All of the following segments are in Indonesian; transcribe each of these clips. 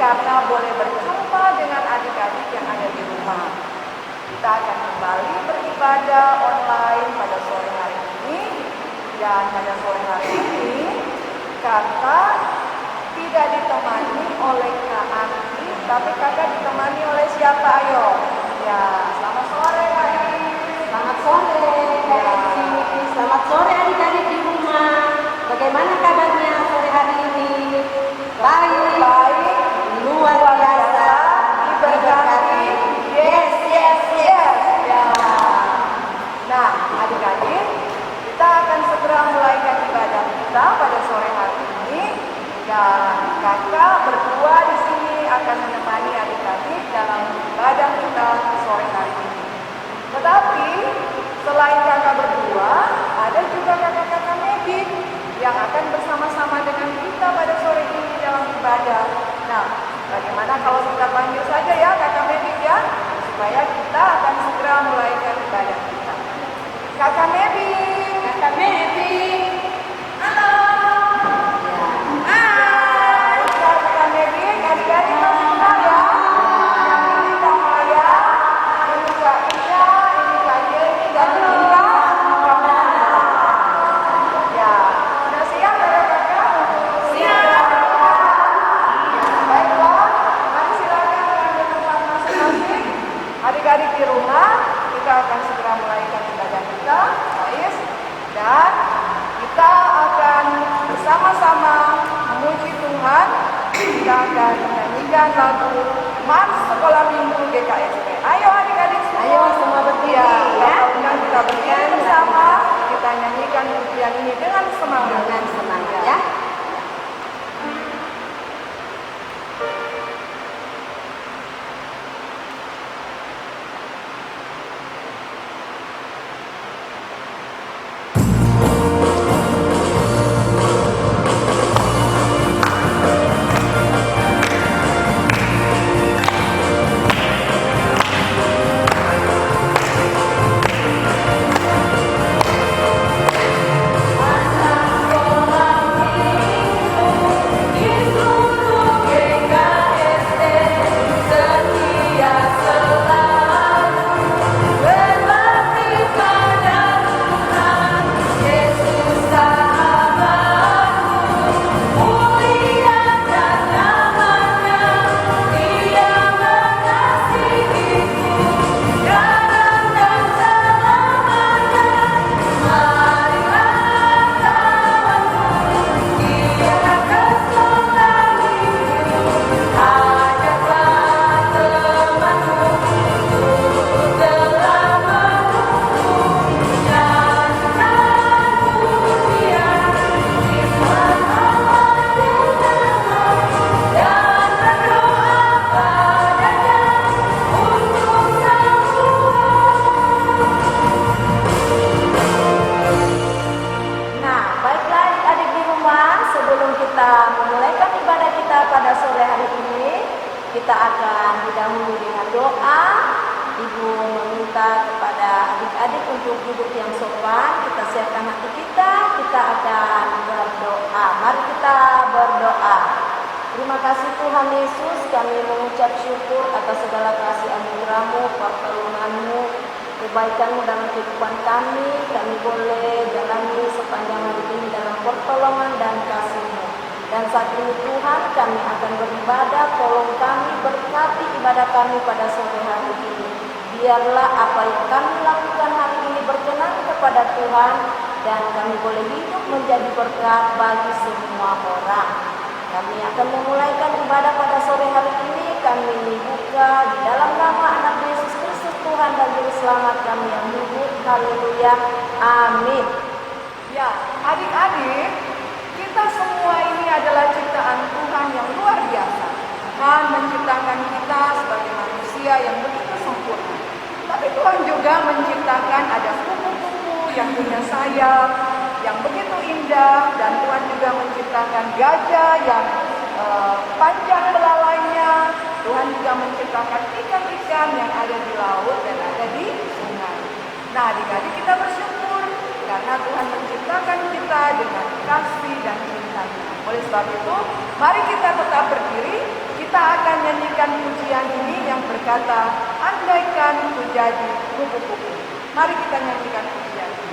karena boleh berjumpa dengan adik-adik yang ada di rumah. Kita akan kembali beribadah online pada sore hari ini. Dan pada sore hari ini kakak tidak ditemani oleh Kak Andi, tapi kakak ditemani oleh siapa? Ayo. Ya, selamat sore Kak Andi. Selamat sore Kak Eci. Selamat sore adik-adik di rumah. Bagaimana kabarnya sore hari ini? Baik, luar biasa, diberkati. Yes. Ya. Nah, adik-adik, kita akan segera mulaikan ibadah kita pada sore hari ini. Dan kakak berdua di sini akan menemani adik-adik dalam ibadah kita sore hari ini. Tetapi selain kakak berdua, ada juga kakak-kakak medik yang akan bersama-sama dengan kita pada sore ini dalam ibadah. Nah, bagaimana kalau kita panggil saja ya kakak medik ya, supaya kita akan segera mulaikan ibadah kita. Kakak medik, halo. Hai, kakak medik, adik-adik masih kenal ya? Yang ini Kak Maya, ini Kak Isha, ini Kak Jenny, dan ini Kak Maya. Ya, sudah siap kakak-kakak? Siap. Baiklah, mari silakan mengambil tempat masing-masing. Adik-adik di rumah, kita akan segera mulaikan ibadah kita, guys. Dan kita akan bersama-sama memuji Tuhan. Kita akan menyanyikan lagu Mars Sekolah Minggu GKSP. Ayo adik-adik semua. Ayo semua berdiri Ya, ya. kita bernyanyi bersama. Kita nyanyikan pujian ini dengan semangat. Dengan semangat ya. Nah, baiklah adik-adik di rumah, sebelum kita memulaikan ibadah kita pada sore hari ini, kita akan didahului dengan doa. Ibu meminta kepada adik-adik untuk duduk yang sopan. Kita siapkan hati kita akan berdoa. Mari kita berdoa. Terima kasih Tuhan Yesus, kami mengucap syukur atas segala kasih anugerah-Mu, pertolongan-Mu, kebaikan-Mu dalam kehidupan kami. Kami boleh jalani sepanjang hari ini dalam pertolongan dan kasih-Mu. Dan saat ini Tuhan, kami akan beribadah, tolong kami, berkati ibadah kami pada sore hari ini. Biarlah apa yang kami lakukan hari ini berkenan kepada Tuhan, dan kami boleh hidup menjadi berkat bagi semua orang. Kami akan memulaikan ibadah pada sore hari ini. Kami buka di dalam nama anak Yesus Kristus Tuhan dan Juru Selamat kami yang hidup. Haleluya. Amin. Ya, adik-adik, kita semua ini adalah ciptaan Tuhan yang luar biasa. Tuhan menciptakan kita sebagai manusia yang begitu sempurna. Tapi Tuhan juga menciptakan ada kupu-kupu yang punya sayap, yang begitu indah. Dan Tuhan juga menciptakan gajah yang panjang belalainya. Tuhan juga menciptakan ikan-ikan yang ada di laut dan ada di sungai. Nah, adik-adik, kita bersyukur karena Tuhan menciptakan kita dengan kasih dan cintanya. Oleh sebab itu, mari kita tetap berdiri. Kita kita akan nyanyikan pujian ini yang berkata, andaikan ku jadi kupu-kupu. Mari kita nyanyikan pujian ini.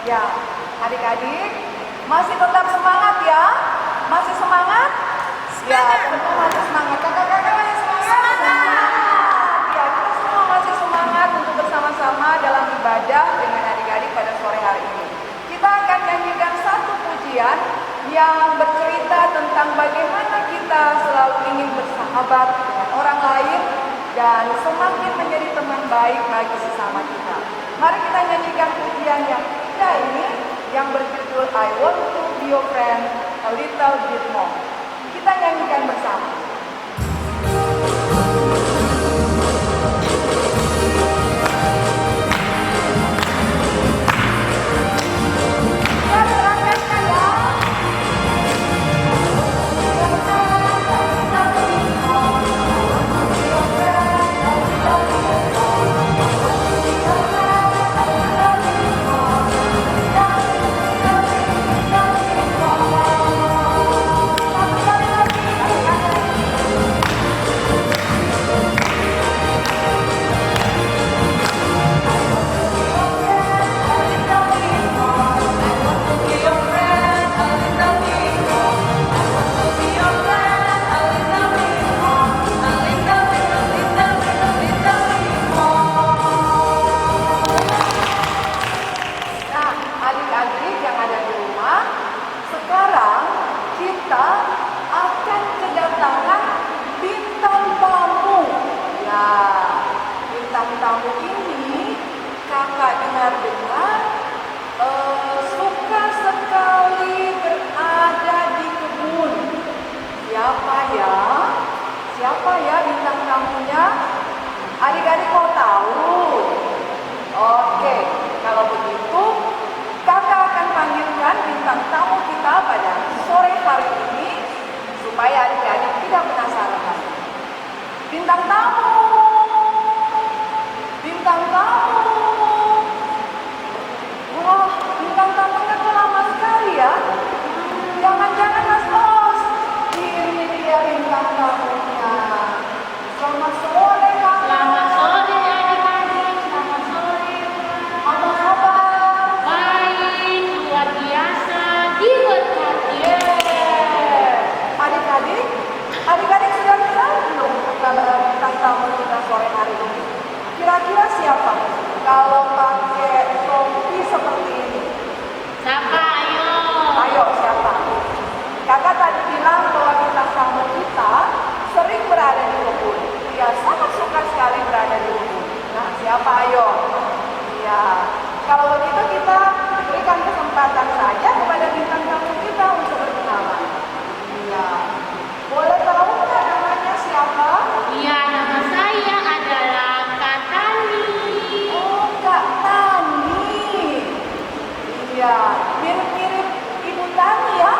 Ya, adik-adik masih tetap semangat ya? Masih semangat? Ya, tentu masih semangat. Kakak-kakak masih semangat? Semangat! Ya, kita semua masih semangat untuk bersama-sama dalam ibadah dengan adik-adik pada sore hari ini. Kita akan nyanyikan satu pujian yang bercerita tentang bagaimana kita selalu ingin bersahabat dengan orang lain dan semakin menjadi teman baik bagi sesama kita. Mari kita nyanyikan pujian yang indah ini yang berjudul I Want to Be Your Friend a Little Bit More. Kita nyanyikan bersama. Ya, serahkan ya. Nah, adik-adik yang ada di rumah, sekarang kita akan kedatangan bintang tamu. Ya, bintang tamu ini kakak dengar-dengar suka sekali berada di kebun. Siapa ya? Siapa ya bintang tamunya? Adik-adik mau tahu? Oke, kalau begitu kakak akan panggilkan bintang tamu kita pada sore hari ini supaya adik-adik tidak penasaran lagi. Bintang tamu, bintang tamu. Wah, bintang tamunya kok lama sekali ya? Jangan-jangan Mas Bos, ini dia bintang tamunya. Selamat sore kakak. Selamat sore adik-adik, selamat sore. Apa kabar? Baik, luar biasa, diberkati. Adik-adik sudah kenal belum bintang tamu kita sore hari ini? Kira-kira siapa? Kalau pakai topi seperti ini. Siapa ayo? Ayo siapa? Kakak tadi bilang bahwa bintang tamu kita sering berada di kebun. Dia sangat suka sekali berada di kebun. Nah, siapa ayo? Ya, kalau begitu kita berikan kesempatan saja kepada bintang tamu kita untuk berkenalan. Iya. Boleh tahu nggak namanya siapa? Iya, nama saya adalah Kak Tani. Oh, Kak Tani. Iya, mirip-mirip Ibu Tani ya.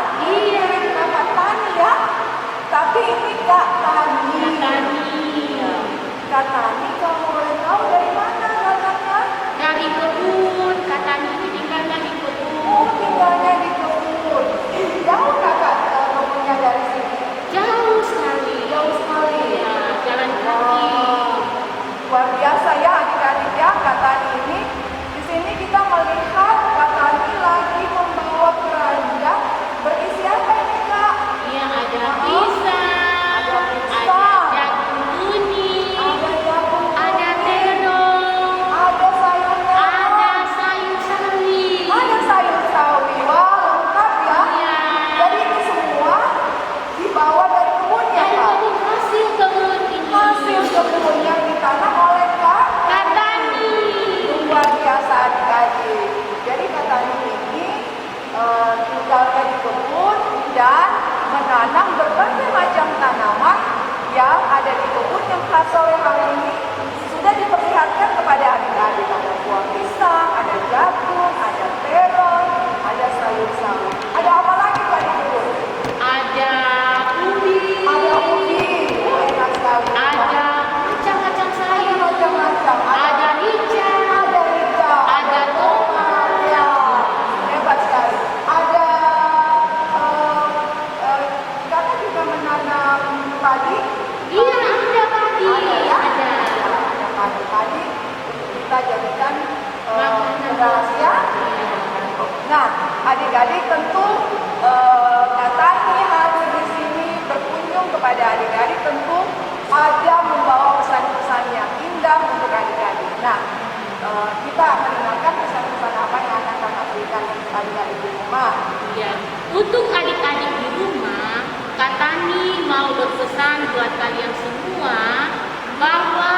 Luar biasa ya adik-adik ya, Kak Tani ini. Di sini kita melihat Kak Tani lagi membawa keranjang berisi apa ini Kak? Iya, ada pisang, Ada pisang. ada jagung kuning, Ada jagung ada kuning, terong, ada sayur merah, ada sayur sawi. ada sayur sawi. Wah, lengkap ya. Iya. Jadi ini semua dibawa dari kebun ya Dari Kak? kebun hasil kebun ini. Hasil kebun yang ditanam oleh Kak Kak Tani. luar biasa adik-adik. Jadi Kak Tani ini tinggalnya di kebun dan menanam berbagai macam tanaman yang ada di kebun yang Kak sore hari ini sudah diperlihatkan kepada adik-adik. Ada buah pisang, ada jagung, ada terong, ada sayur sawi. Ada apa lagi Kak di kebun? Ada ubi. Ada ubi, enak sekali. Ada macam-macam Ada sayur. macam-macam. Ada hijau. Ada hijau, Ada tomat. ya, hebat sekali. Ada kakak juga menanam padi. Iya, ada padi. Ada ya? Ada. Ada padi untuk kita jadikan Makanan. beras ya. Nah, adik-adik tentu Kak Tani hadir di sini berkunjung kepada adik-adik tentu ada membawa pesan-pesan yang indah untuk adik-adik. Nah, kita akan dengarkan pesan-pesan apa yang akan kakak berikan kepada adik-adik di rumah. Iya. Untuk adik-adik di rumah, Kak Tani mau berpesan buat kalian semua bahwa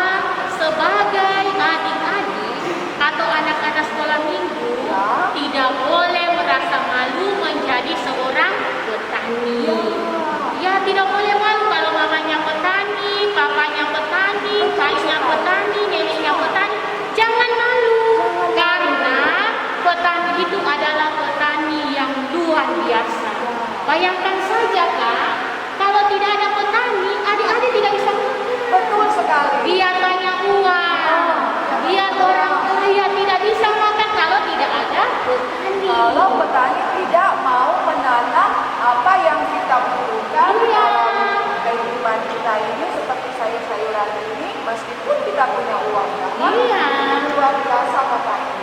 sebagai adik-adik atau anak-anak sekolah minggu Ya. tidak boleh merasa malu menjadi seorang petani. Ya, tidak boleh malu kalau mamanya petani, papanya petani, kayunya petani, neneknya petani. Jangan malu karena petani itu adalah petani yang luar biasa. Bayangkan saja Kak, kalau tidak ada petani, adik-adik tidak bisa makan. Betul sekali. Dia tanya uang, dia orang kaya tidak bisa makan kalau tidak ada petani. Kalau petani tidak mau menanam apa yang kita butuhkan Iya. dalam kehidupan kita ini seperti sayur-sayuran ini, meskipun kita punya uang banyak, Iya. luar biasa petani.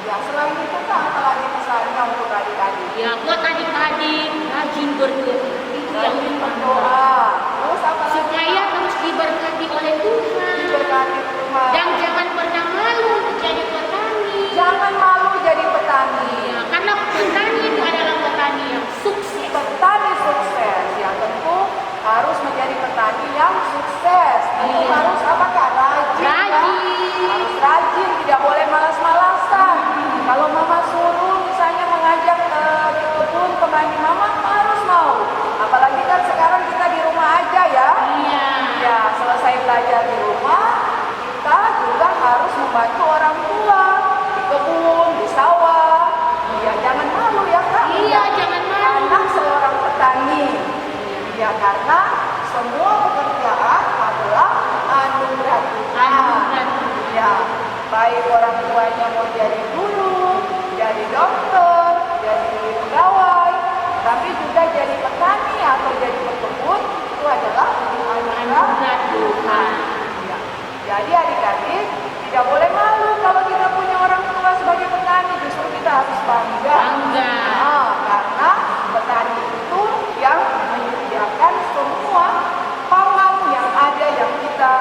Ya, selain itu Kak, apa lagi pesannya untuk adik-adik? Ya, buat adik-adik rajin berdoa. Itu yang Rajin utama. berdoa. Terus apa lagi? Supaya terus diberkati oleh Tuhan. Diberkati Tuhan. Dan jangan pernah malu menjadi petani. Jangan malu jadi petani. Ya, karena petani itu adalah petani yang sukses. Petani sukses, ya tentu harus menjadi petani yang sukses. Tentu Iya. harus apa Kak? Rajin. ya. Rajin. Harus rajin, tidak boleh malas-malasan. Kalau mama suruh misalnya mengajak ke kebun temani mama harus mau. Apalagi kan sekarang kita di rumah aja ya. Iya. Ya, selesai belajar di rumah, kita juga harus membantu orang tua di kebun, di sawah. Ya, jangan malu ya Kak. Iya, jangan malu. Anak seorang petani. Ya, karena semua pekerjaan adalah anugerah Tuhan. Anugerah. Ya, baik orang tuanya mau jadi guru, jadi dokter, jadi pegawai, tapi juga jadi petani atau jadi pekebun itu adalah anugerah Tuhan. Ya. Jadi adik-adik tidak boleh malu kalau kita punya orang tua sebagai petani, justru kita harus bangga. Bangga. Nah, karena petani itu yang menyediakan semua pangan yang ada yang kita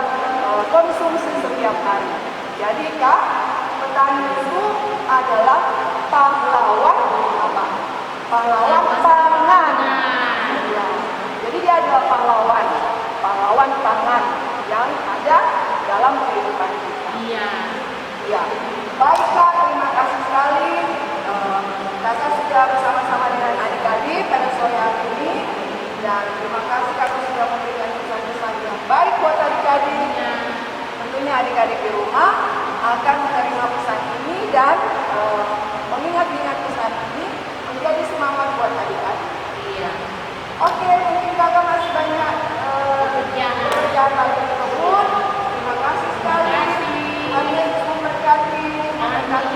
konsumsi setiap hari. Jadi Kak, petani itu adalah pahlawan apa? Pahlawan pangan. Ya. Jadi dia adalah pahlawan pangan yang ada dalam kehidupan kita. Iya. Ya, baik Kak, terima kasih sekali. Kakak sudah bersama-sama dengan adik-adik pada sore hari ini, dan terima kasih Kakak sudah memberikan pesan-pesan yang baik buat adik-adik. Tentunya adik-adik di rumah akan menerima pesan ini dan mengingat-ingat pesan ini menjadi semangat buat adik-adik. Iya. Oke, mungkin Kakak masih banyak pekerjaan lagi di kebun. Terima kasih sekali. Kami Yesus memberkati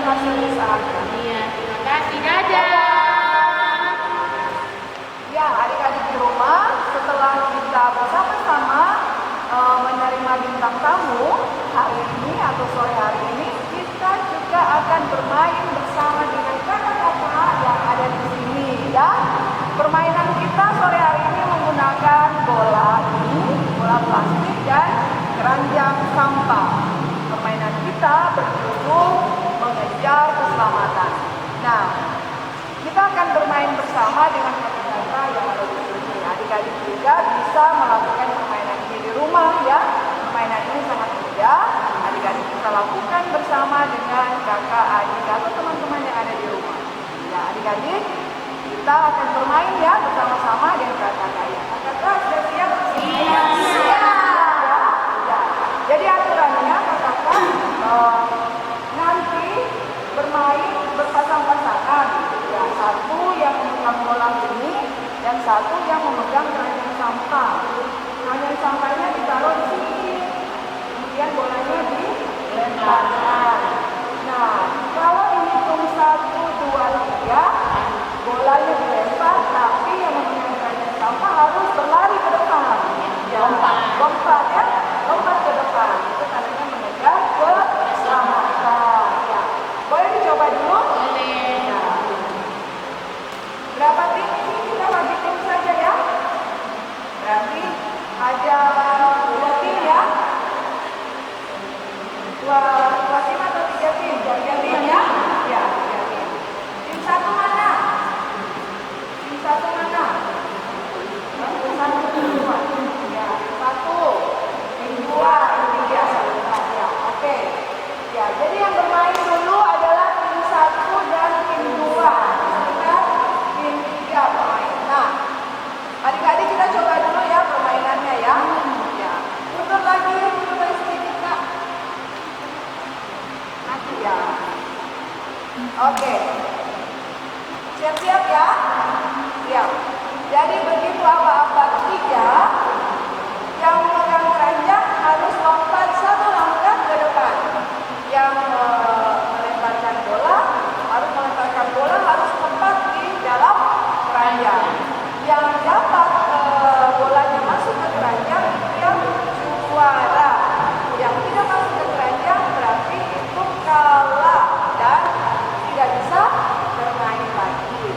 hasil usahanya. Iya, terima kasih. Dadah. Ya, adik-adik di rumah, setelah kita bersama-sama menerima bintang sampah. Permainan kita berjudul mengejar keselamatan. Nah, kita akan bermain bersama dengan kata-kata yang ada di sini. Adik-adik juga bisa melakukan permainan ini di rumah ya. Permainan ini sangat mudah. Adik-adik bisa lakukan bersama dengan kakak, adik, atau teman-teman yang ada di rumah. Ya, adik-adik, kita akan bermain ya bersama-sama dengan kakak ya. Kakak sudah siap? Siap. Ya. Jadi aturannya kakak nanti bermain berpasang-pasangan. Ya, satu yang memegang bola ini dan satu yang memegang keranjang sampah. Keranjang sampahnya ditaruh di sini, kemudian bolanya dilemparkan. Nah, kalau dihitung 1, 2, 3, bolanya dilempar, tapi yang memegang keranjang sampah harus berlari ke depan. Ya, lompat ya, lompat ke depan. Itu tandanya mengejar keselamatan. Ya, boleh dicoba dulu? Boleh. Nah, berapa tim ini kita bagi tim saja ya? Berarti ada 2 tim ya? Dua tim atau 3 tim? 3 tim ya? Ya, 3 tim. Tim 1 mana? Tim 1 mana? Tim 1, tim 2. Ya, tim 1, tim 2, tim 3, ya, oke. Ya, jadi yang bermain dulu adalah tim 1 dan tim 2. Sebentar, tim 3 bermain. Nah, adik-adik kita coba dulu ya permainannya ya. Ya, mundur lagi sedikit Kak. Ya. Oke. Siap-siap ya? Siap. Jadi begitu apa-apa 3, yang memegang keranjang harus lompat 1 langkah ke depan. Yang melemparkan bola harus tepat di dalam keranjang. Yang dapat bolanya masuk ke keranjang itu yang juara. Yang tidak masuk ke keranjang berarti itu kalah dan tidak bisa bermain lagi.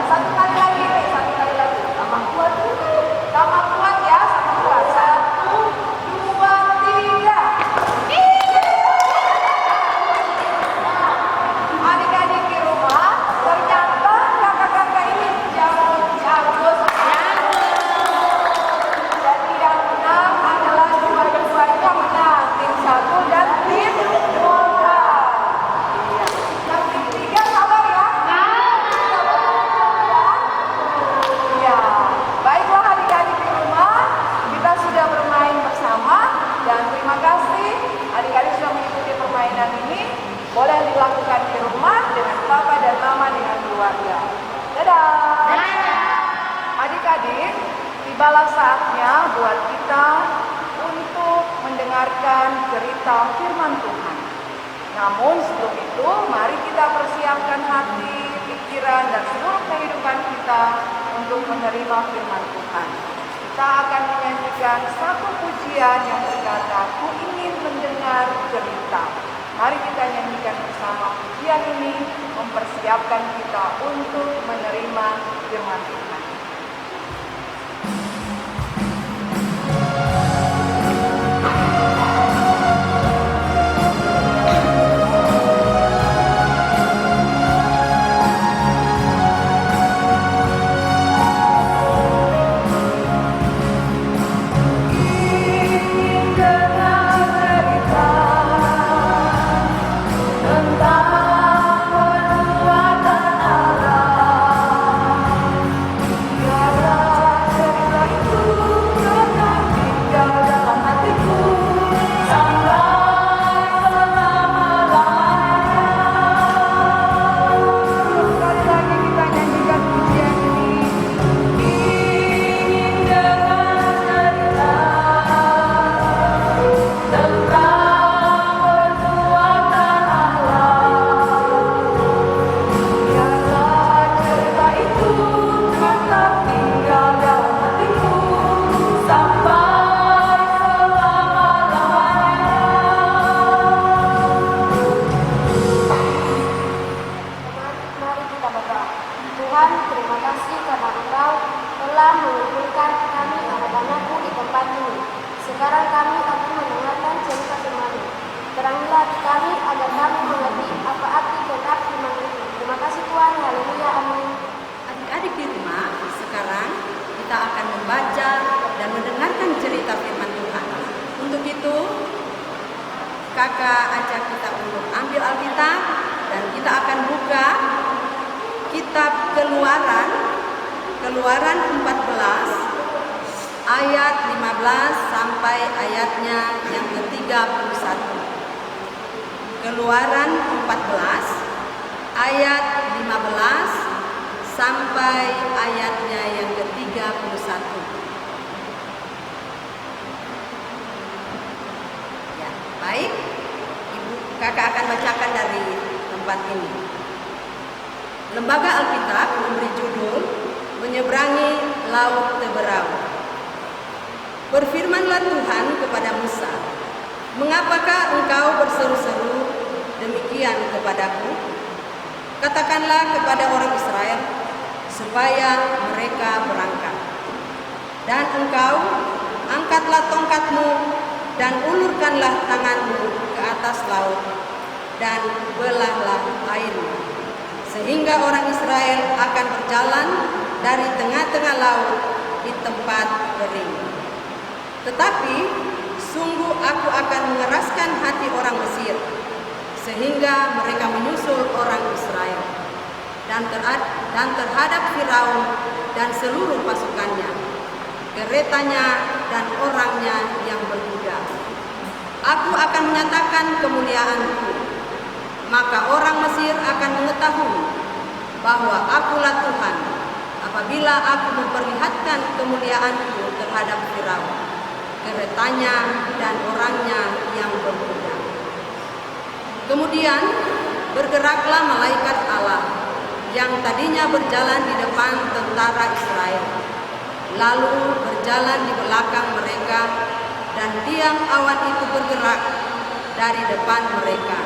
satu kali lagi. Sama kuat ya, sama kuat. 1, 2, 3. Adik-adik di rumah, ternyata kakak-kakak ini jago sekali. Jadi yang menang adalah dua-duanya menang, tim 1 dan tim 2. Iya. Yang tim 3 sabar ya. Iya. Baiklah adik-adik di rumah, kita sudah bermain bersama dan terima kasih adik-adik sudah mengikuti permainan ini. Boleh dilakukan di rumah dengan papa dan mama dengan keluarga. Dadah. Adik-adik, tibalah saatnya buat kita untuk mendengarkan cerita firman Tuhan. Namun sebelum itu, mari kita persiapkan hati, pikiran, dan seluruh kehidupan kita untuk menerima firman Tuhan. Kita akan menyanyikan satu pujian yang berkata, "Ku ingin mendengar cerita." Mari kita nyanyikan bersama pujian ini, mempersiapkan kita untuk menerima firman Tuhan. Tuhan, terima kasih karena Engkau telah mengumpulkan kami anak-anakmu di tempat ini. Sekarang kami akan mendengarkan cerita firman-Mu. Terangilah hati kami agar kami mengerti apa arti kitab firman itu. Terima kasih Tuhan, haleluya, amin. Adik-adik di rumah, sekarang kita akan membaca dan mendengarkan cerita firman Tuhan. Untuk itu, kakak ajak kita untuk ambil Alkitab dan kita akan buka kitab Keluaran 14 ayat 15 sampai ayatnya yang ke-31. Keluaran 14 ayat 15 sampai ayatnya yang ke-31. Ya, baik. Kakak akan bacakan dari tempat ini. Lembaga Alkitab memberi judul Menyeberangi Laut Teberau. Berfirmanlah Tuhan kepada Musa, "Mengapakah engkau berseru-seru demikian kepadaku? Katakanlah kepada orang Israel supaya mereka berangkat. Dan engkau angkatlah tongkatmu dan ulurkanlah tanganmu ke atas laut dan belahlah airnya, sehingga orang Israel akan berjalan dari tengah-tengah laut di tempat kering. Tetapi sungguh aku akan mengeraskan hati orang Mesir, sehingga mereka menyusul orang Israel, dan terhadap Firaun dan seluruh pasukannya, keretanya dan orangnya yang berkuda. Aku akan menyatakan kemuliaanku, maka orang Mesir akan mengetahui bahwa akulah Tuhan apabila aku memperlihatkan kemuliaanku terhadap Firaun, keretanya dan orangnya yang berkuda." Kemudian bergeraklah malaikat Allah yang tadinya berjalan di depan tentara Israel, lalu berjalan di belakang mereka, dan tiang awan itu bergerak dari depan mereka,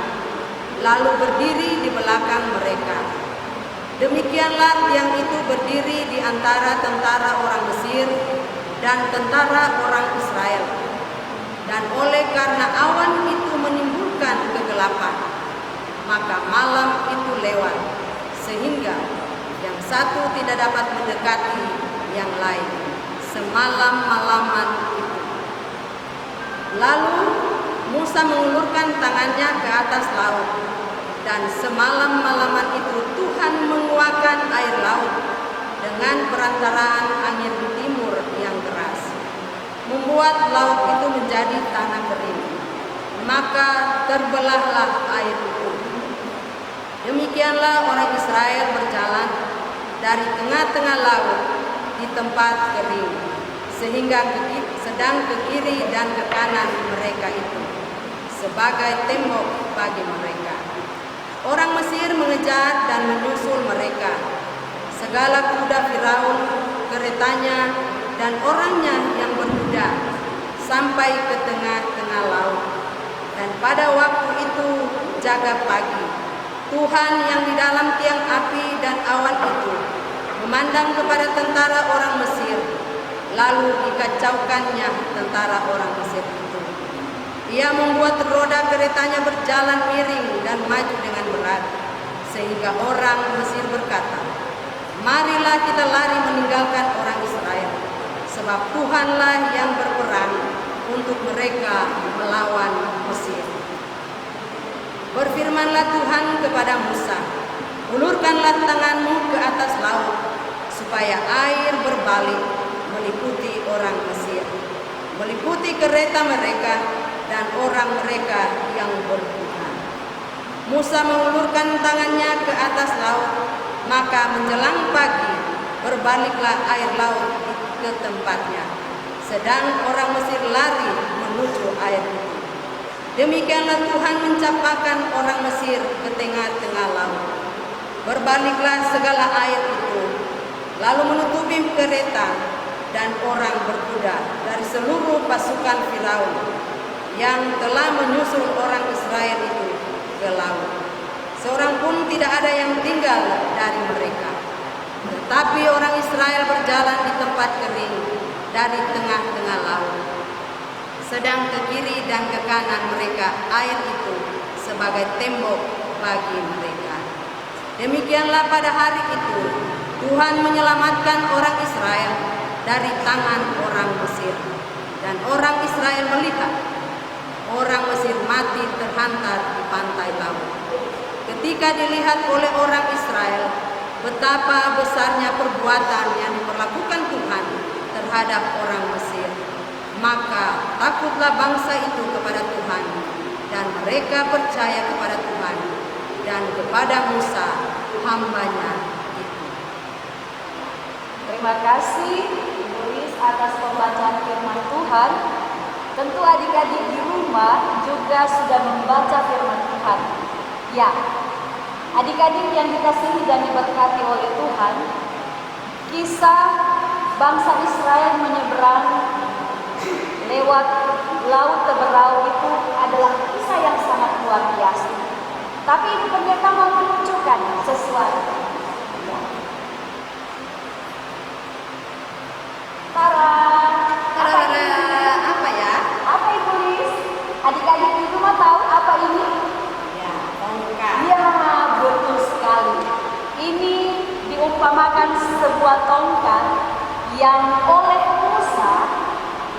lalu berdiri di belakang mereka. Demikianlah tiang itu berdiri di antara tentara orang Mesir dan tentara orang Israel. Dan oleh karena awan itu menimbulkan kegelapan, maka malam itu lewat, sehingga yang satu tidak dapat mendekati yang lain semalam-malaman itu. Lalu Musa mengulurkan tangannya ke atas laut, dan semalam-malaman itu Tuhan menguakkan air laut dengan perantaraan angin timur yang keras, membuat laut itu menjadi tanah kering, maka terbelahlah air itu. Demikianlah orang Israel berjalan dari tengah-tengah laut di tempat kering, sehingga sedang ke kiri dan ke kanan mereka itu sebagai tembok bagi mereka. Orang Mesir mengejar dan menyusul mereka. Segala kuda Firaun, keretanya, dan orangnya yang berkuda sampai ke tengah-tengah laut. Dan pada waktu itu jaga pagi, Tuhan yang di dalam tiang api dan awan itu memandang kepada tentara orang Mesir, lalu dikacaukannya tentara orang Mesir itu. Ia membuat roda keretanya berjalan miring dan maju dengan berat, sehingga orang Mesir berkata, "Marilah kita lari meninggalkan orang Israel, sebab Tuhanlah yang berperang untuk mereka melawan Mesir." Berfirmanlah Tuhan kepada Musa, "Ulurkanlah tanganmu ke atas laut, supaya air berbalik meliputi orang Mesir, meliputi kereta mereka dan orang mereka yang bertuhan." Musa mengulurkan tangannya ke atas laut, maka menjelang pagi berbaliklah air laut ke tempatnya, sedang orang Mesir lari menuju air itu. Demikianlah Tuhan mencampakkan orang Mesir ke tengah-tengah laut. Berbaliklah segala air itu, lalu menutupi kereta dan orang berkuda dari seluruh pasukan Firaun yang telah menyusul orang Israel itu ke laut. Seorang pun tidak ada yang tinggal dari mereka. Tetapi orang Israel berjalan di tempat kering dari tengah-tengah laut, sedang ke kiri dan ke kanan mereka air itu sebagai tembok bagi mereka. Demikianlah pada hari itu Tuhan menyelamatkan orang Israel dari tangan orang Mesir. Dan orang Israel melihat orang Mesir mati terhantar di pantai laut. Ketika dilihat oleh orang Israel betapa besarnya perbuatan yang diperlakukan Tuhan terhadap orang Mesir, maka takutlah bangsa itu kepada Tuhan, dan mereka percaya kepada Tuhan dan kepada Musa hamba-Nya itu. Terima kasih Ibu Lis atas pembacaan firman Tuhan. Tentu adik-adik di rumah juga sudah membaca firman Tuhan. Ya, adik-adik yang dikasihi dan diberkati oleh Tuhan, kisah bangsa Israel menyeberang lewat laut Teberau itu adalah kisah yang sangat luar biasa. Tapi Ibu Pendeta mau menunjukkan sesuatu. Ya. Tara, Apa ya? apa Ibu Lis? Adik-adik di rumah tahu apa ini? Ya, tongkat. Ya, betul sekali. Ini diumpamakan sebuah tongkat yang oleh Musa,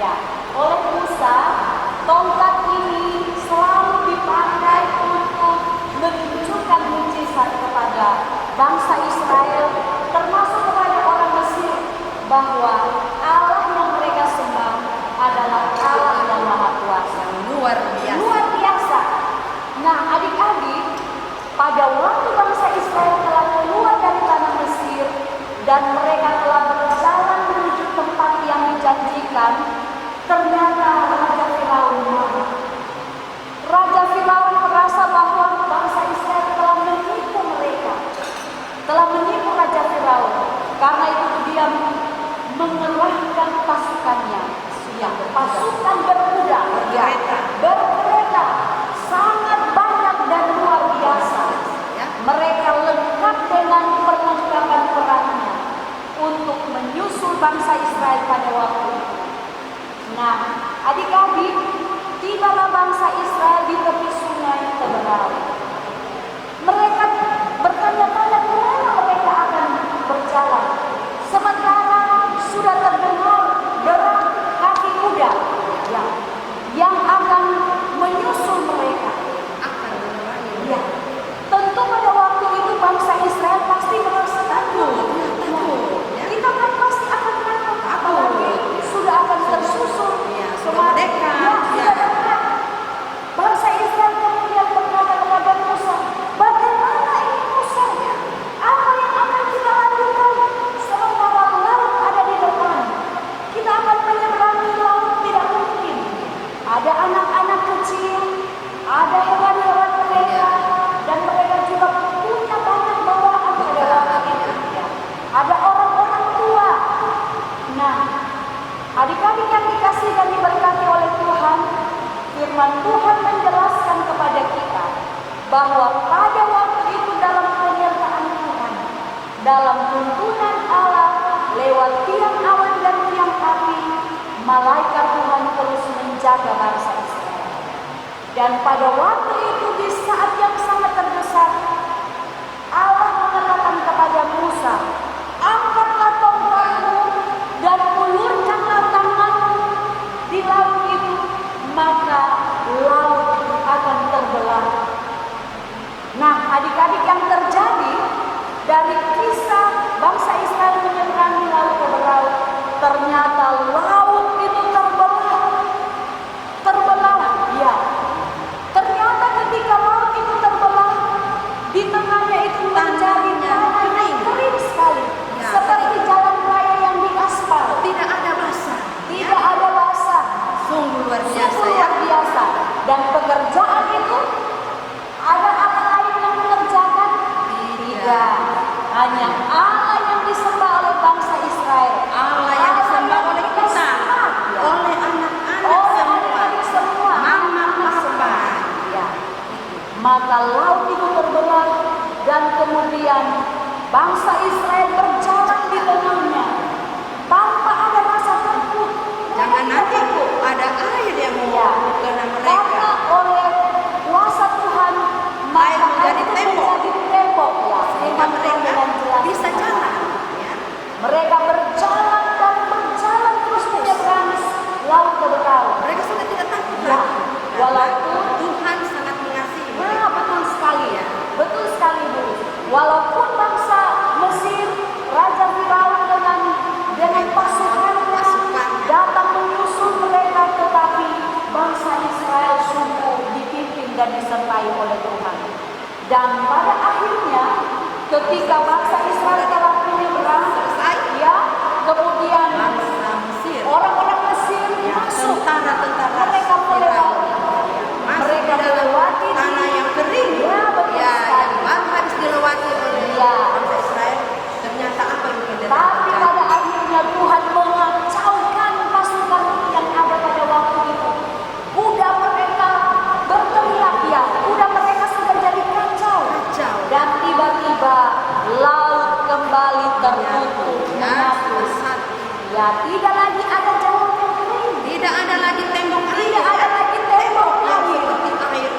ya, oleh Musa, tongkat ini selalu dipakai untuk menunjukkan mujizat kepada bangsa Israel, termasuk kepada orang Mesir, bahwa Allah yang mereka sembah adalah Allah yang Maha Kuasa. Luar biasa. Luar biasa. Nah, adik-adik, pada waktu bangsa Israel telah keluar dari tanah Mesir dan mereka telah berjalan menuju tempat yang dijanjikan, ternyata Raja Firaun marah. Raja Firaun merasa bahwa bangsa Israel telah menipu mereka, telah menipu Raja Firaun. Karena itu dia mengerahkan pasukannya, yang pasukan berkuda, berkereta, sangat banyak dan luar biasa. Mereka lengkap dengan perlengkapan bangsa Israel pada waktu itu. Nah, adik-adik, tibalah bangsa Israel di tepi sungai Teberau. Mereka bertanya-tanya kemana mereka akan berjalan. Sementara sudah terdengar derap kaki kuda yang akan menyusul mereka. Ya, tentu pada waktu itu bangsa Israel pasti merasa takut. Kita kan pasti akan takut, apalagi sudah akan tersusul. Sudah dekat. Sudah dekat. Bangsa Israel kemudian berkata kepada Musa, bagaimana ini Musa? Apa yang akan kita lakukan? Sementara laut ada di depan. Kita akan menyeberangi laut, tidak mungkin. Ada anak-anak kecil, ada hewan-hewan mereka, dan mereka juga punya banyak bawaan pada waktu itu. Ada orang-orang tua. Nah, adik-adik yang dikasih dan diberkati oleh Tuhan, firman Tuhan menjelaskan kepada kita bahwa pada waktu itu dalam penyertaan Tuhan, dalam tuntunan Allah lewat tiang awan dan tiang api, malaikat Tuhan terus menjaga bangsa Israel. Dan pada waktu itu di saat yang sangat terdesak, Allah mengatakan kepada Musa, angkatlah tongkatmu dan ulurkanlah tanganmu di laut itu, maka laut akan terbelah. Nah, adik-adik, yang terjadi dari kisah bangsa Israel menyeberangi laut Teberau, ternyata laut itu terbelah. Ya, ternyata ketika laut itu terbelah, di tengahnya itu menjadi tanah yang kering sekali, seperti jalan raya yang diaspal. Tidak ada basah. Tidak ada basah. Sungguh luar biasa Sungguh ya. luar biasa. Dan pekerjaan itu ada Allah lain yang mengerjakan? Tidak. Hanya Allah yang disembah oleh bangsa Israel. Allah yang disembah oleh kita, oleh anak-anak semua, mama papa. Ya. Maka laut itu terbelah dan kemudian bangsa Israel berjalan di tengahnya tanpa ada rasa takut. Jangan nanti ada air yang mau kena mereka. Karena oleh kuasa Tuhan Air maka menjadi itu tembok. menjadi tembok ya. Sehingga Firman Tuhan mereka dengan jelas bisa jalan. Ya. Mereka berjalan dan berjalan terus menyeberangi laut Teberau. Mereka sudah tidak takut Ya, lagi. walaupun Tuhan sangat mengasihi ya, mereka. betul sekali ya. Betul sekali Bu. Walaupun bangsa Mesir, Raja Firaun dengan pasukannya datang menyusul mereka, tetapi bangsa Israel sungguh dipimpin dan disertai oleh Tuhan. Dan pada akhirnya ketika bangsa Israel telah menyeberang, ya, kemudian Bangsa Mesir, orang-orang Mesir masuk, tentara-tentara mereka melewati, masuk mereka di dalam melewati tanah yang kering. Ya, betul Ya, sekali. yang baru habis dilewati oleh Ya. bangsa Israel. Ternyata apa yang kita Tapi pada akhirnya Tuhan mengacaukan pasukan yang ada pada waktu itu. Kuda mereka berteriak ya, kuda mereka sudah jadi kacau. Dan tiba-tiba laut kembali tertutup, menghapus. Ya, tidak lagi ada jalan yang kering. Tidak ada lagi tembok air. Tidak ada lagi tembok yang air. seperti air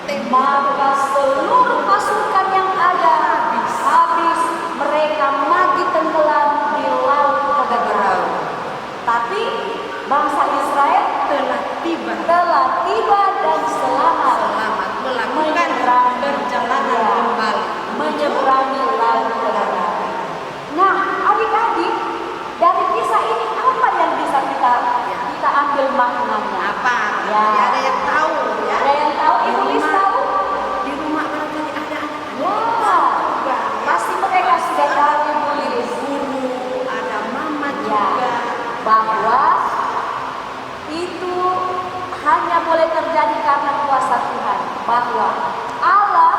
tembok. Maka seluruh pasukan yang ada habis, mereka mati tenggelam di laut Teberau. Tapi bangsa Israel telah tiba dan selamat melakukan perjalanan kembali. menyeberangi laut Teberau. Nah, adik-adik, dari kisah ini apa yang bisa kita ambil maknanya? Apa? Ya. Ada yang tahu ya? Ada yang tahu? Ibu Lis tahu? Di rumah barangkali ada anak-anak. Ya, pasti mereka sudah tahu, Ibu Lis. Guru, ada mama Ya, juga. bahwa itu hanya boleh terjadi karena kuasa Tuhan, bahwa Allah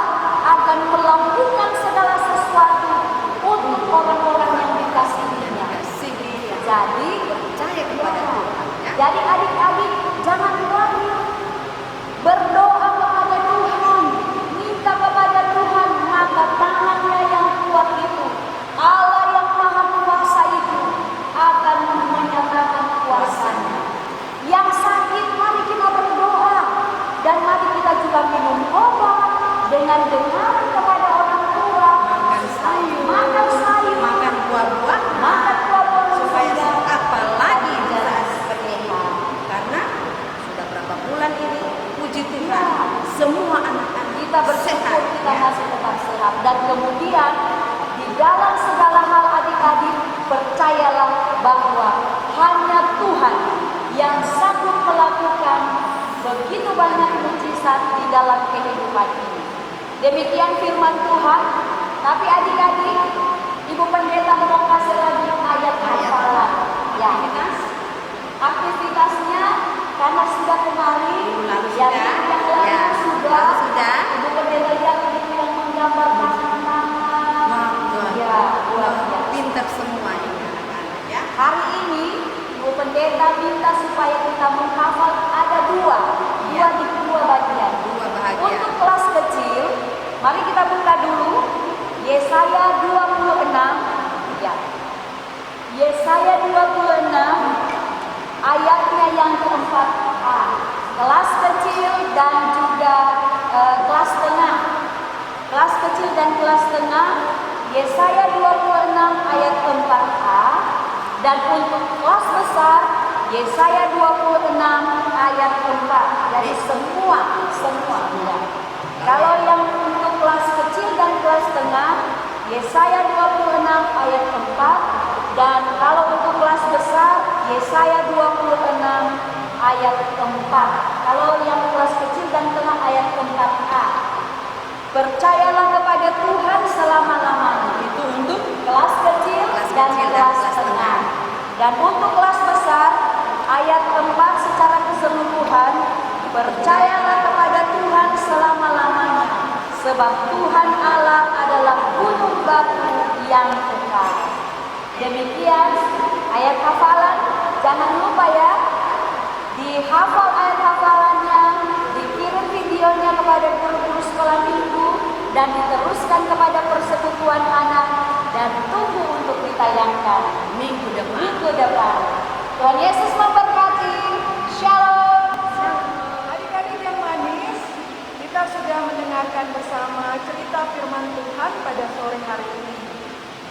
akan melakukan segala sesuatu untuk orang-orang yang dikasihinya. Jadi Percaya kepada Tuhan ya. Jadi adik-adik, jangan lagi berdoa kepada Tuhan, minta kepada Tuhan, maka tangannya yang kuat itu, Allah yang maha kuasa itu akan percayalah bahwa hanya Tuhan yang sanggup melakukan begitu banyak mukjizat di dalam kehidupan ini. Demikian firman Tuhan. Tapi adik-adik, Ibu Pendeta mau kasih lagi ayat hafalan. Ya, aktivitasnya karena sudah kemarin, Lalu yang sudah. lalu Ya, sudah. lalu sudah. Ibu Pendeta lihat itu yang menggambar tangan-tangan. Ya, luar biasa. Pintar semua ini anak-anak ya. Hari ini Ibu Pendeta minta supaya kita menghafal ada dua bagian. Dua bahagia. Untuk kelas kecil, mari kita buka dulu Yesaya 26. Ya. Yesaya 26 ayatnya yang keempat-A. Kelas kecil dan juga kelas tengah. Kelas kecil dan kelas tengah Yesaya 26 ayat 4a, dan untuk kelas besar Yesaya 26 ayat 4. Jadi semua ya. Kalau yang untuk kelas kecil dan kelas tengah Yesaya 26 ayat 4, dan kalau untuk kelas besar Yesaya 26 ayat 4. Kalau yang kelas kecil dan tengah ayat 4a. Percayalah kepada Tuhan selama-lamanya. Itu untuk Kelas kecil dan kelas tengah. Dan untuk kelas besar, ayat 4 secara keseluruhan, percayalah kepada Tuhan selama-lamanya, sebab Tuhan Allah adalah gunung batu yang kekal. Demikian ayat hafalan. Jangan lupa ya, dihafal ayat hafalannya, dikirim videonya kepada guru-guru sekolah minggu, dan diteruskan kepada persekutuan anak, dan tunggu untuk ditayangkan minggu depan. Tuhan Yesus memberkati. Shalom. Adik-adik yang manis, kita sudah mendengarkan bersama cerita firman Tuhan pada sore hari ini.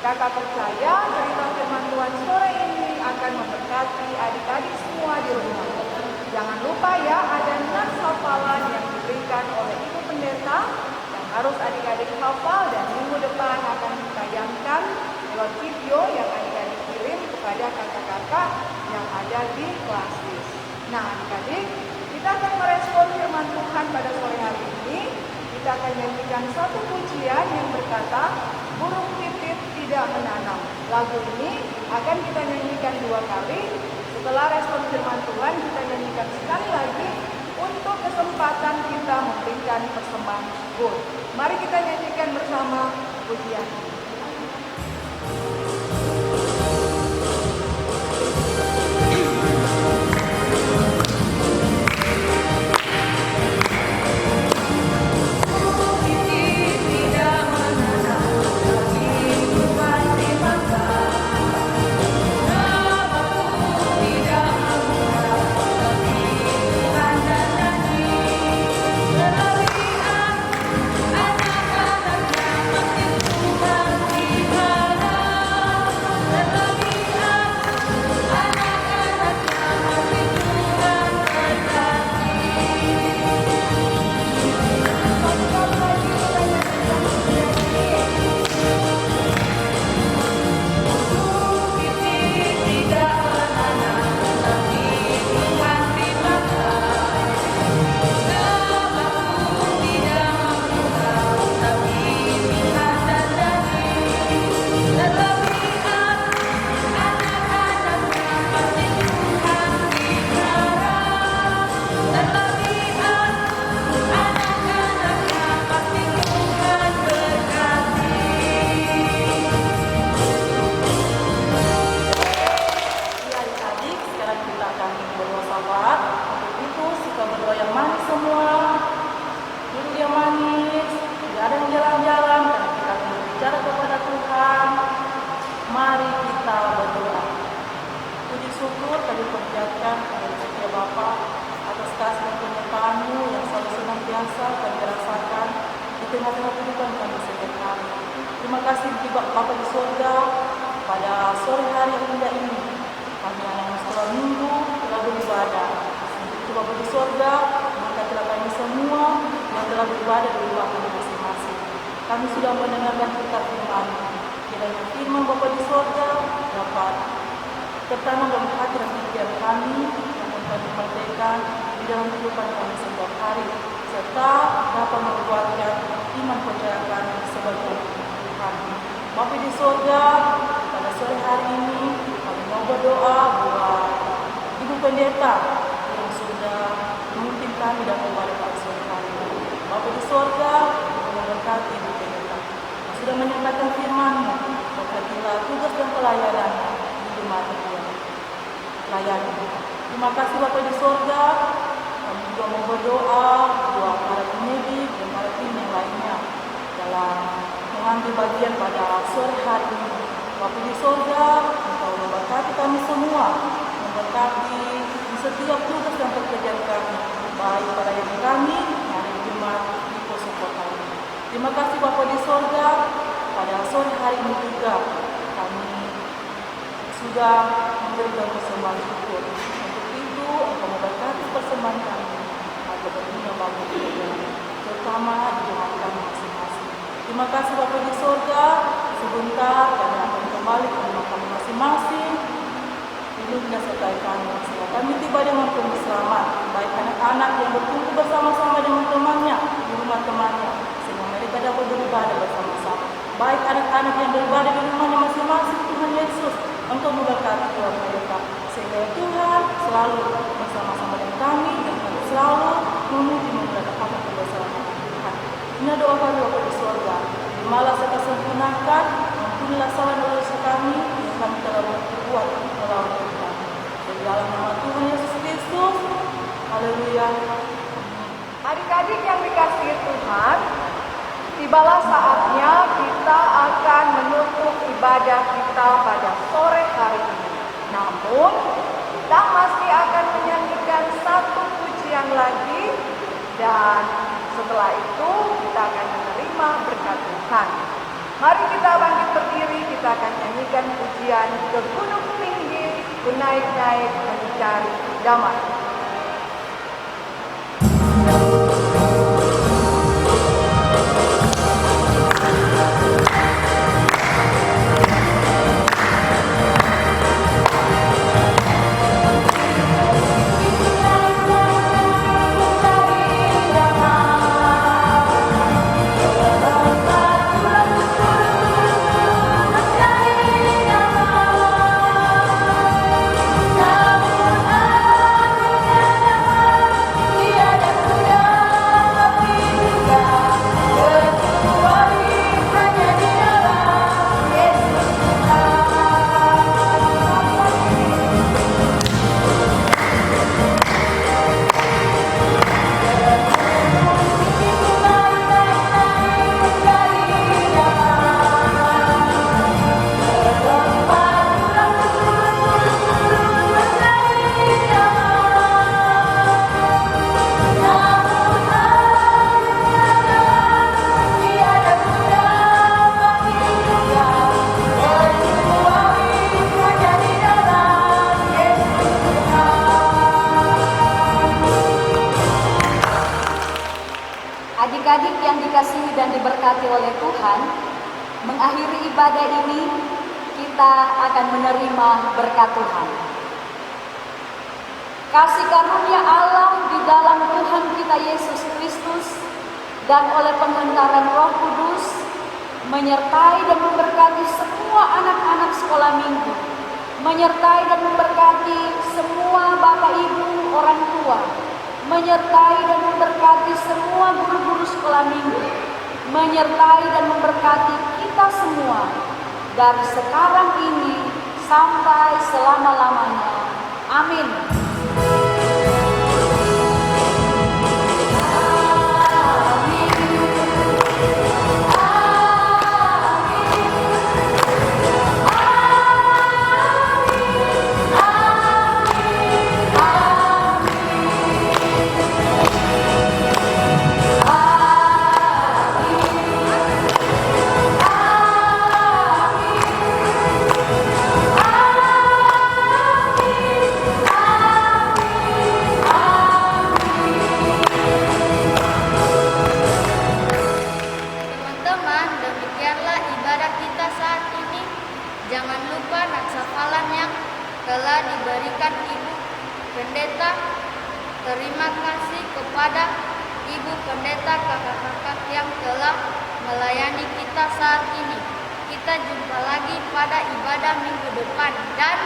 Kakak percaya cerita firman Tuhan sore ini akan memberkati adik-adik semua di rumah. Jangan lupa ya, ada nats hafalan yang diberikan oleh Ibu Pendeta yang harus adik-adik hafal, dan minggu depan akan ditayangkan lewat video yang adik-adik kirim kepada kakak-kakak yang ada di klasis. Nah adik-adik, kita akan merespon firman Tuhan pada sore hari ini. Kita akan nyanyikan satu pujian yang berkata, burung pipit tidak menanam. Lagu ini akan kita nyanyikan 2 kali. Setelah respon firman Tuhan, kita nyanyikan sekali lagi untuk kesempatan kita memberikan persembahan syukur. Mari kita nyanyikan bersama pujian. Mari kita berdoa. Puji syukur kami panjatkan kepada setia Bapa atas kasih dan penyertaan-Mu yang selalu senantiasa kami rasakan di tengah-tengah kehidupan kami setiap hari. Terima kasih Bapa di surga, pada sore hari yang indah ini kami anak sekolah minggu telah beribadah. Untuk itu Bapa di surga, berkatilah kami semua yang telah beribadah di rumah kami masing-masing. Kami sudah mendengarkan kitab firman. Kiranya firman Bapa di surga dapat tertanam dalam hati dan pikiran kami yang kami praktekkan di dalam kehidupan kami setiap hari, serta dapat menguatkan iman percaya kami sebagai Tuhan. Bapa di surga, pada sore hari ini kami mau berdoa buat Ibu Pendeta yang sudah memimpin kami dalam ibadah pada sore hari ini. Bapa di surga, memberkati Ibu Pendeta yang sudah menyampaikan firman-Mu, berkatilah tugas dan pelayanan di jemaat Tuhan. Layani. Terima kasih Bapa di surga. Kami juga mau berdoa buat para penyidik dan para tim yang lainnya dalam mengambil bagian pada sore hari ini. Bapa di surga, Engkau memberkati kami semua, memberkati di setiap tugas dan pekerjaan kami, baik pelayanan kami yang di jemaat di Poso Kota ini. Terima kasih Bapa di surga, pada sore hari ini juga kami sudah memberikan persembahan syukur. Untuk itu, Engkau memberkati persembahan kami agar berguna bagi kita, terutama di jemaat kami masing-masing. Terima kasih Bapa di surga. Sebentar kami akan kembali ke rumah kami masing-masing. Lindungi dan sertai kami sehingga kami tiba dengan penuh selamat. Baik anak-anak yang berkumpul bersama-sama dengan temannya di rumah temannya, sehingga mereka dapat beribadah bersama-sama. Baik anak-anak yang beribadah di rumahnya masing-masing, Tuhan Yesus, Engkau memberkati keluarga mereka, sehingga Tuhan selalu bersama-sama dengan kami dan kami selalu memuji memuliakan apa kebesaran Tuhan. Ini doa kami Bapa di surga. Terimalah serta sempurnakan, ampunilah salah dan dosa kami yang kami telah berbuat melawan Tuhan. Di dalam nama Tuhan Yesus Kristus, haleluya. Adik-adik yang dikasihi Tuhan, tibalah saatnya kita akan menutup ibadah kita pada sore hari ini. Namun, kita masih akan menyanyikan satu pujian lagi, dan setelah itu kita akan menerima berkat Tuhan. Mari kita bangkit berdiri, kita akan nyanyikan pujian Ke Gunung Tinggi, ku naik-naik mencari damai. Adik-adik yang dikasihi dan diberkati oleh Tuhan, mengakhiri ibadah ini kita akan menerima berkat Tuhan. Kasih karunia Allah di dalam Tuhan kita Yesus Kristus dan oleh penghantaran Roh Kudus menyertai dan memberkati semua anak-anak sekolah minggu, menyertai dan memberkati semua Bapak Ibu orang tua, menyertai dan memberkati semua guru-guru sekolah minggu, menyertai dan memberkati kita semua dari sekarang ini sampai selama-lamanya. Amin. Amin. telah diberikan Ibu Pendeta. Terima kasih kepada Ibu Pendeta, kakak-kakak yang telah melayani kita saat ini. Kita jumpa lagi pada ibadah minggu depan dan